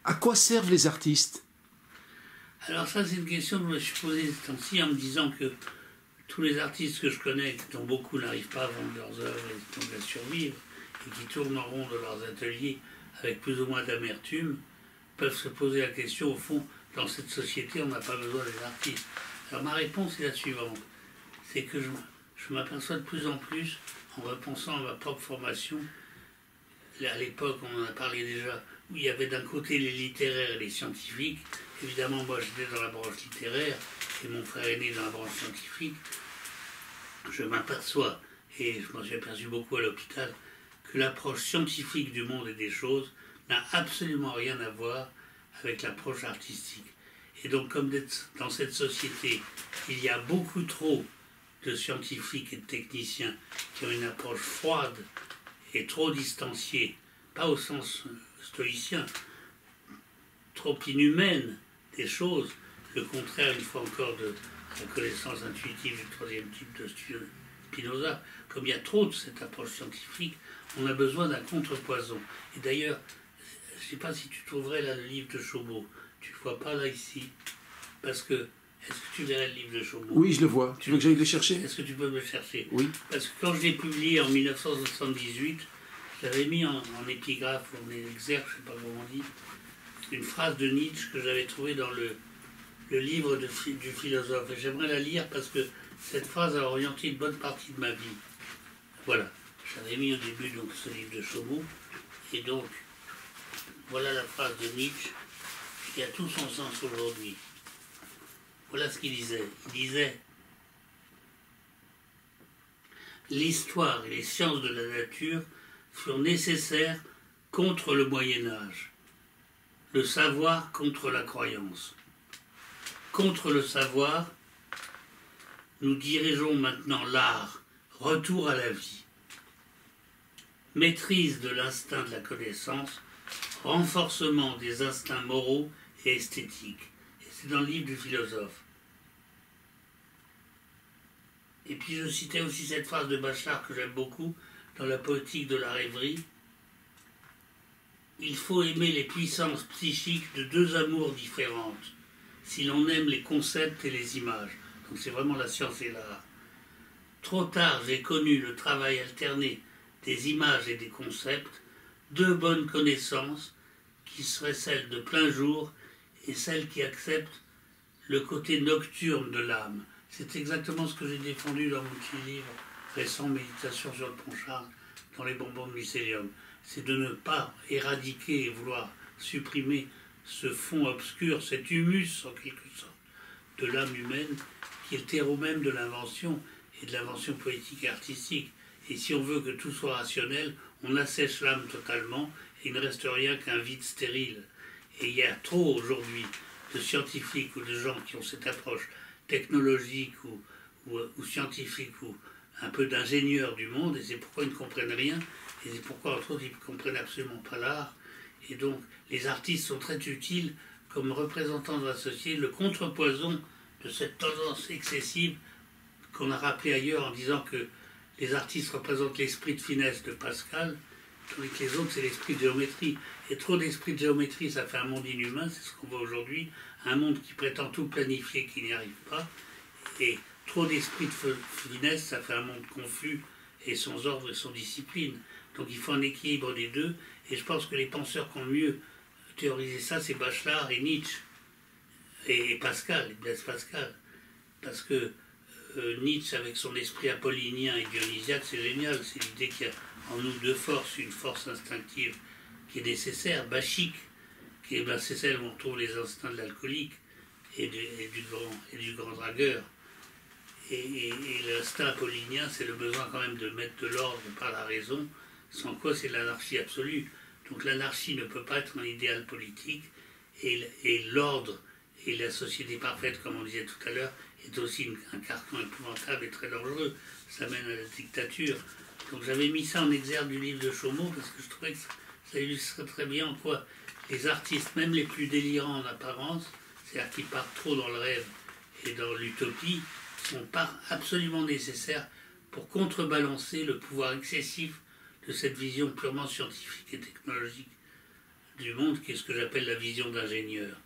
À quoi servent les artistes? Alors ça, c'est une question que je me suis posée ce temps-ci en me disant que tous les artistes que je connais, dont beaucoup n'arrivent pas à vendre leurs œuvres et donc à survivre, et qui tournent en rond de leurs ateliers avec plus ou moins d'amertume, peuvent se poser la question, au fond, dans cette société, on n'a pas besoin des artistes. Alors ma réponse est la suivante, c'est que je m'aperçois de plus en plus, en repensant à ma propre formation, à l'époque, on en a parlé déjà, où il y avait d'un côté les littéraires et les scientifiques. Évidemment, moi j'étais dans la branche littéraire, et mon frère aîné dans la branche scientifique. Je m'aperçois, et je m'en suis aperçu beaucoup à l'hôpital, que l'approche scientifique du monde et des choses n'a absolument rien à voir avec l'approche artistique. Et donc, comme dans cette société, il y a beaucoup trop de scientifiques et de techniciens qui ont une approche froide et trop distanciée, pas au sens stoïcien, trop inhumaine des choses, le contraire, une fois encore, de la connaissance intuitive du troisième type de Spinoza. Comme il y a trop de cette approche scientifique, on a besoin d'un contrepoison. Et d'ailleurs, je ne sais pas si tu trouverais là le livre de Chaumont. Tu ne le vois pas là, ici. Parce que, est-ce que tu verrais le livre de Chaumont? Oui, je le vois. Tu veux que j'aille le chercher? Est-ce que tu peux me le chercher? Oui. Parce que quand je l'ai publié en 1978, j'avais mis en épigraphe, en exergue, je ne sais pas comment on dit, une phrase de Nietzsche que j'avais trouvée dans le livre du philosophe. Et j'aimerais la lire parce que cette phrase a orienté une bonne partie de ma vie. Voilà. J'avais mis au début donc ce livre de Chaumont. Et donc, voilà la phrase de Nietzsche qui a tout son sens aujourd'hui. Voilà ce qu'il disait. Il disait: l'histoire et les sciences de la nature furent nécessaires contre le Moyen-Âge. Le savoir contre la croyance. Contre le savoir, nous dirigeons maintenant l'art, retour à la vie. Maîtrise de l'instinct de la connaissance, renforcement des instincts moraux et esthétiques. Et c'est dans le livre du philosophe. Et puis je citais aussi cette phrase de Bachelard que j'aime beaucoup, dans la poétique de la rêverie. Il faut aimer les puissances psychiques de deux amours différentes, si l'on aime les concepts et les images. Donc c'est vraiment la science et l'art. Trop tard, j'ai connu le travail alterné des images et des concepts, deux bonnes connaissances qui seraient celles de plein jour et celles qui acceptent le côté nocturne de l'âme. C'est exactement ce que j'ai défendu dans mon petit livre récent, Méditation sur le pont Charles, dans les bonbons de mycélium. C'est de ne pas éradiquer et vouloir supprimer ce fond obscur, cet humus en quelque sorte, de l'âme humaine, qui est le terreau même de l'invention et de l'invention poétique et artistique. Et si on veut que tout soit rationnel, on assèche l'âme totalement et il ne reste rien qu'un vide stérile. Et il y a trop aujourd'hui de scientifiques ou de gens qui ont cette approche technologique ou scientifique ou un peu d'ingénieurs du monde, et c'est pourquoi ils ne comprennent rien, et c'est pourquoi entre autres ils ne comprennent absolument pas l'art. Et donc les artistes sont très utiles comme représentants de la société, le contrepoison de cette tendance excessive qu'on a rappelé ailleurs en disant que les artistes représentent l'esprit de finesse de Pascal, tandis que les autres c'est l'esprit de géométrie. Et trop d'esprit de géométrie, ça fait un monde inhumain, c'est ce qu'on voit aujourd'hui, un monde qui prétend tout planifier, qui n'y arrive pas, et trop d'esprit de finesse, ça fait un monde confus et sans ordre et sans discipline. Donc il faut un équilibre des deux, et je pense que les penseurs qui ont mieux théorisé ça, c'est Bachelard et Nietzsche, et Pascal, Blaise Pascal, parce que Nietzsche, avec son esprit apollinien et dionysiaque, c'est génial, c'est l'idée qu'il y a en nous deux forces, une force instinctive qui est nécessaire, bachique, qui est c'est celle où on trouve les instincts de l'alcoolique et du grand dragueur. Et l'instinct apollinien, c'est le besoin quand même de mettre de l'ordre par la raison, sans quoi c'est l'anarchie absolue. Donc l'anarchie ne peut pas être un idéal politique, et l'ordre et la société parfaite, comme on disait tout à l'heure, est aussi un carcan épouvantable et très dangereux. Ça mène à la dictature. Donc j'avais mis ça en exergue du livre de Chaumont, parce que je trouvais que ça illustrait très bien en quoi les artistes, même les plus délirants en apparence, c'est-à-dire qui partent trop dans le rêve et dans l'utopie, sont pas absolument nécessaires pour contrebalancer le pouvoir excessif de cette vision purement scientifique et technologique du monde, qui est ce que j'appelle la vision d'ingénieur.